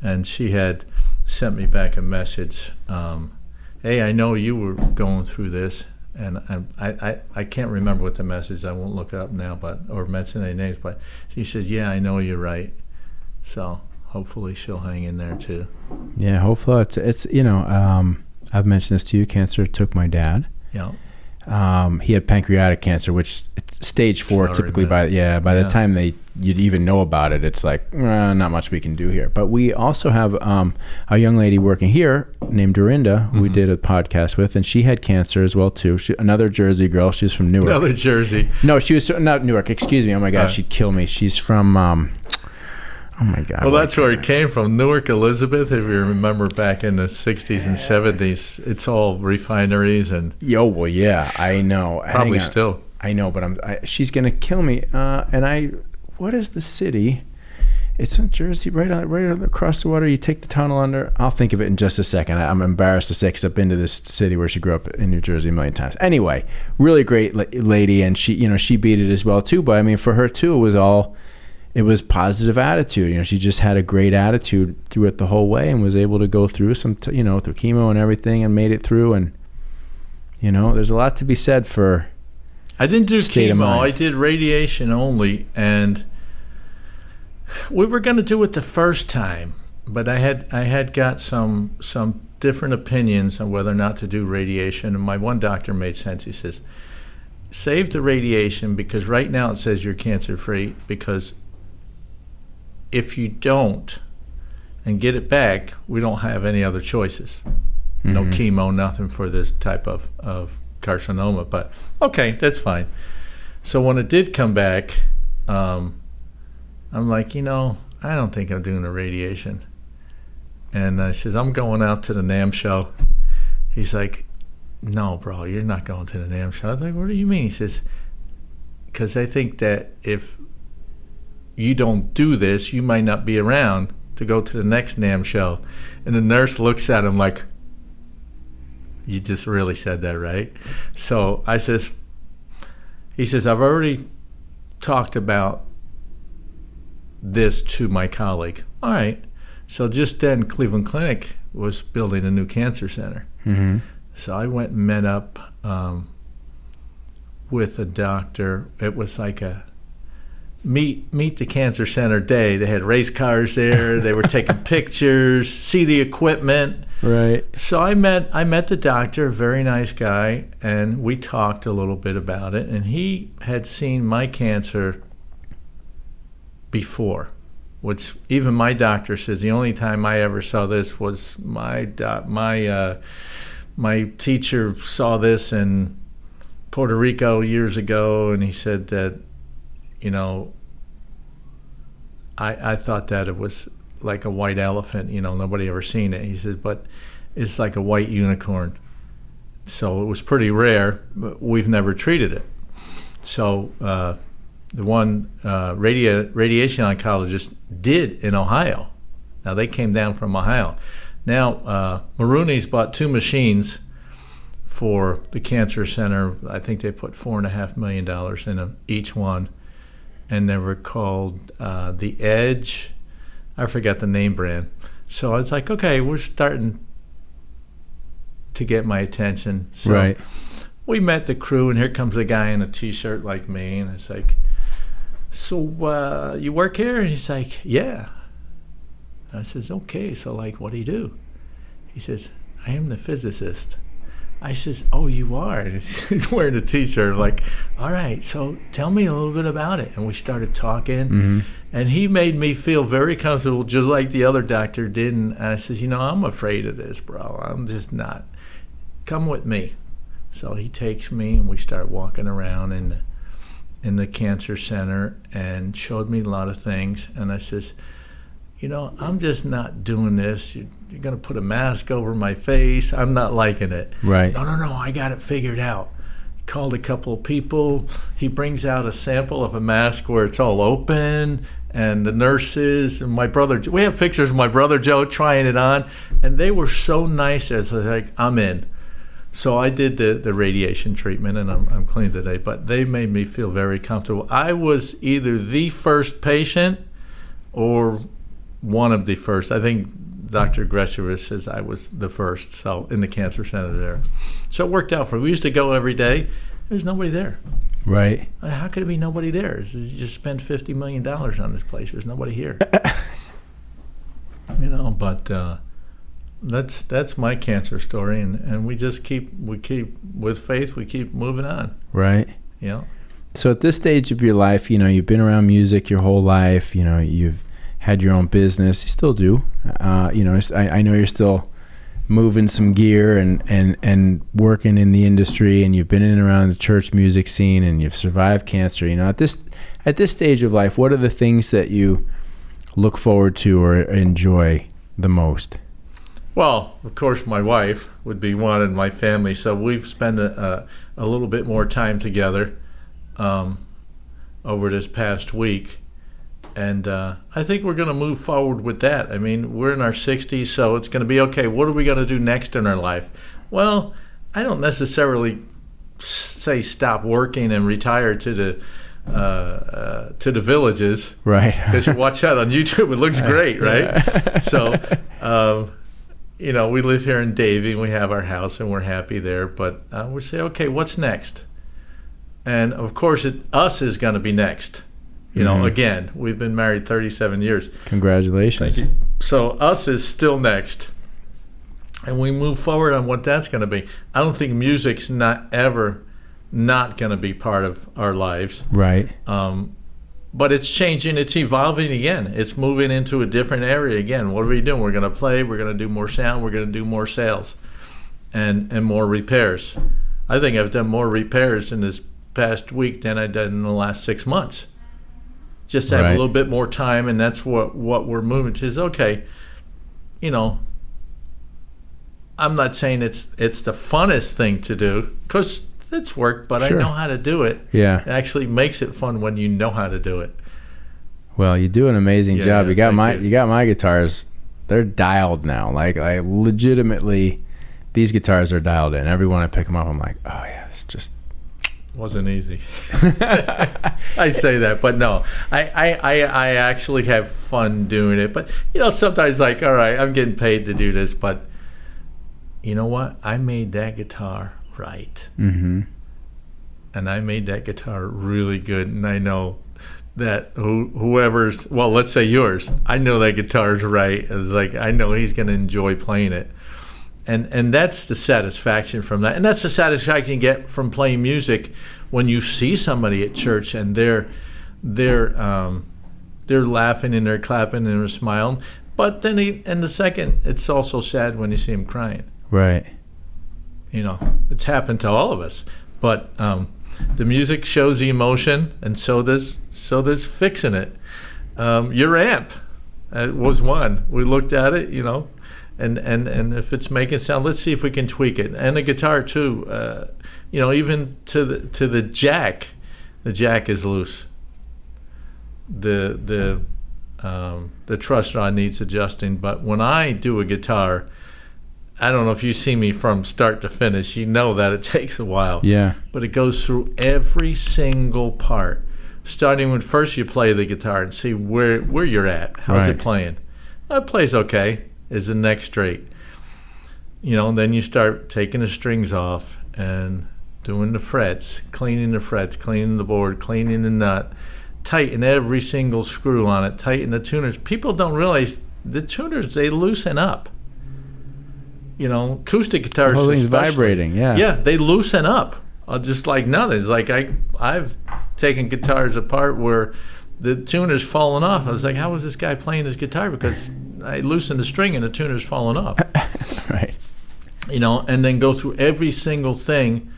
And she had sent me back a message. Hey, I know you were going through this. And I can't remember what the message. I won't look it up now, or mention any names. But she says, "Yeah, I know you're right." So hopefully she'll hang in there too. Yeah, hopefully it's I've mentioned this to you. Cancer took my dad. Yeah. He had pancreatic cancer, which stage 4 typically. By the time you'd even know about it, it's like not much we can do here. But we also have a young lady working here named Dorinda, who we did a podcast with, and she had cancer as well too. Another Jersey girl. She's from Newark. Another Jersey. No, she was not Newark. Excuse me. Oh my God, she'd kill me. She's from. Oh my God. Well, that's where it came from. Newark, Elizabeth, if you remember back in the 60s and 70s, it's all refineries and... Well, yeah, I know. Probably still. I know, but she's going to kill me. What is the city? It's in Jersey, right across the water. You take the tunnel under. I'll think of it in just a second. I'm embarrassed to say because I've been to this city where she grew up in New Jersey a million times. Anyway, really great lady, and she beat it as well too. But I mean, for her too, it was positive attitude. She just had a great attitude through it the whole way and was able to go through through chemo and everything and made it through. And, there's a lot to be said for I didn't do chemo. I did radiation only. And we were going to do it the first time, but I had got some different opinions on whether or not to do radiation. And my one doctor made sense. He says, save the radiation because right now it says you're cancer-free because if you don't and get it back, we don't have any other choices. Mm-hmm. No chemo, nothing for this type of carcinoma. But okay, that's fine. So when it did come back, I'm like, I don't think I'm doing the radiation. And I says, I'm going out to the NAMM show. He's like, no, bro, you're not going to the NAMM show. I was like, what do you mean? He says, because I think that if you don't do this, you might not be around to go to the next NAMM show. And the nurse looks at him like, you just really said that, right? So he says, I've already talked about this to my colleague. All right. So just then Cleveland Clinic was building a new cancer center. Mm-hmm. So I went and met up with a doctor. It was like a meet the cancer center day. They had race cars there. They were taking pictures, see the equipment. Right. So I met the doctor, a very nice guy, and we talked a little bit about it. And he had seen my cancer before, which even my doctor says the only time I ever saw this was my teacher saw this in Puerto Rico years ago, and he said that, you know, I thought that it was like a white elephant, you know, nobody ever seen it. He says, but it's like a white unicorn. So it was pretty rare, but we've never treated it. So the one radiation oncologist did in Ohio. Now they came down from Ohio. Now Maroney's bought 2 machines for the cancer center. I think they put $4.5 million in them, each one. And they were called the Edge. I forgot the name brand. So I was like, okay, we're starting to get my attention. So right. We met the crew, and here comes a guy in a T-shirt like me, and it's like, so you work here? And he's like, yeah. I says, okay, so like, what do you do? He says, I am the physicist. I says, oh, you are? And he's wearing a T-shirt. Like, all right, so tell me a little bit about it. And we started talking, Mm-hmm. and he made me feel very comfortable, just like the other doctor did. And I says, you know, I'm afraid of this, bro. I'm just not. Come with me. So he takes me, and we start walking around in the cancer center and showed me a lot of things. And I says, you know, I'm just not doing this. You're going to put a mask over my face. I'm not liking it. Right. No, I got it figured out. Called a couple of people. He brings out a sample of a mask where it's all open, and the nurses and my brother. We have pictures of my brother Joe trying it on, and they were so nice. I was like, I'm in. So I did the radiation treatment, and I'm clean today. But they made me feel very comfortable. I was either the first patient or one of the first. I think Dr. Gresheva says I was the first, so in the cancer center there. So it worked out for me. We used to go every day. There's nobody there. Right. How could it be nobody there? You just spent $50 million on this place. There's nobody here. You know, but that's my cancer story, and we keep with faith. We keep moving on. Right. You know. So at this stage of your life, you know, you've been around music your whole life. You know, you've had your own business. You still do. You know, I know you're still moving some gear and working in the industry, and you've been in and around the church music scene, and you've survived cancer. You know, at this stage of life, what are the things that you look forward to or enjoy the most? Well, of course, my wife would be one, and my family. So we've spent a little bit more time together over this past week. And I think we're going to move forward with that. I mean, we're in our 60s, so it's going to be, okay, what are we going to do next in our life? Well, I don't necessarily say stop working and retire to the villages. Right. Because you watch that on YouTube, it looks great, right? So, you know, we live here in Davie, and we have our house, and we're happy there. But we say, okay, what's next? And, of course, us is going to be next. You know, again, we've been married 37 years. Congratulations. Thank you. So us is still next. And we move forward on what that's going to be. I don't think music's not going to be part of our lives. Right. But it's changing. It's evolving again. It's moving into a different area again. What are we doing? We're going to play. We're going to do more sound. We're going to do more sales and more repairs. I think I've done more repairs in this past week than I did in the last 6 months. Just have a little bit more time, and that's what we're moving to. Is okay, you know. I'm not saying it's the funnest thing to do, because it's work, but sure. I know how to do it. Yeah, it actually makes it fun when you know how to do it. Well, you do an amazing job. You got my guitars. They're dialed now. Like I legitimately, these guitars are dialed in. Every one I pick them up, I'm like, oh yeah, it's just. Wasn't easy. I say that, but no, I actually have fun doing it. But you know, sometimes like, all right, I'm getting paid to do this, but you know what? I made that guitar right. Mm-hmm. and I made that guitar really good, and I know that whoever's, well, let's say yours, I know that guitar's right. It's like, I know he's going to enjoy playing it. And that's the satisfaction from that. And that's the satisfaction you get from playing music when you see somebody at church and they're laughing and they're clapping and they're smiling. But then in the second, it's also sad when you see them crying. Right. You know, it's happened to all of us. But the music shows the emotion, and so does fixing it. Your amp was one. We looked at it, you know, and if it's making sound, let's see if we can tweak it. And the guitar too, you know, even to the jack is loose. The truss rod needs adjusting. But when I do a guitar, I don't know if you see me from start to finish, you know that it takes a while. Yeah. But it goes through every single part, starting when first you play the guitar and see where you're at. How's it playing? Well, it plays okay. Is the neck straight? You know, and then you start taking the strings off and doing the frets, cleaning the board, cleaning the nut, tighten every single screw on it, tighten the tuners. People don't realize the tuners, they loosen up. You know, acoustic guitars, the whole thing's vibrating. Yeah, they loosen up, just like nothing. It's like I've taken guitars apart where the tuner's falling off. I was like, how is this guy playing his guitar? Because I loosened the string and the tuner's falling off. Right. You know, and then go through every single thing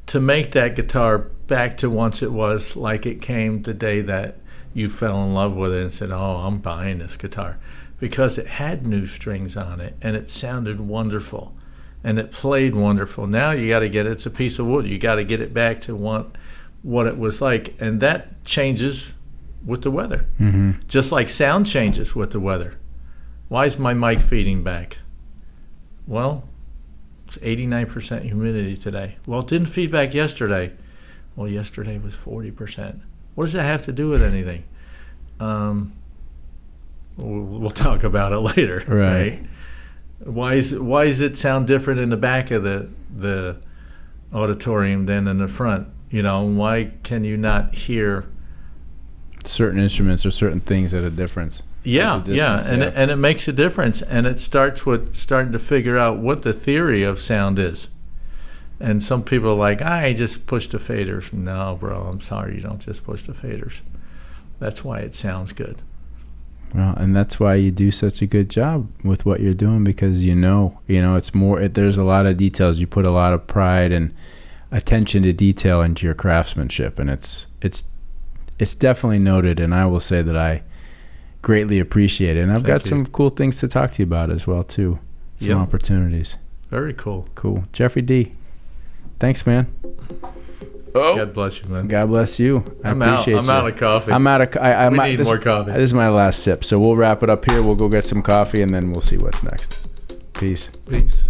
to make that guitar back to once it was, like it came the day that you fell in love with it and said, oh, I'm buying this guitar. Because it had new strings on it, and it sounded wonderful, and it played wonderful. Now you got to get it's a piece of wood. You got to get it back to what it was like, and that changes with the weather. Mm-hmm. Just like sound changes with the weather. Why is my mic feeding back? Well, it's 89% humidity today. Well, it didn't feed back yesterday. Well, yesterday was 40%. What does that have to do with anything? We'll talk about it later, right? Why is it sound different in the back of the auditorium than in the front? You know, why can you not hear certain instruments or certain things at a difference? Yeah, and it makes a difference, and it starts with starting to figure out what the theory of sound is. And some people are like, I just push the faders. No, bro, I'm sorry, you don't just push the faders. That's why it sounds good. Well, and that's why you do such a good job with what you're doing, because you know it's more. There's a lot of details. You put a lot of pride and attention to detail into your craftsmanship, and it's definitely noted. And I will say that I greatly appreciate it. And I've got some cool things to talk to you about as well too. Some opportunities. Very cool. Cool, Jeffrey D. Thanks, man. Oh, God bless you, man. God bless you. I'm out of coffee. We need more coffee. This is my last sip, so we'll wrap it up here. We'll go get some coffee, and then we'll see what's next. Peace. Peace.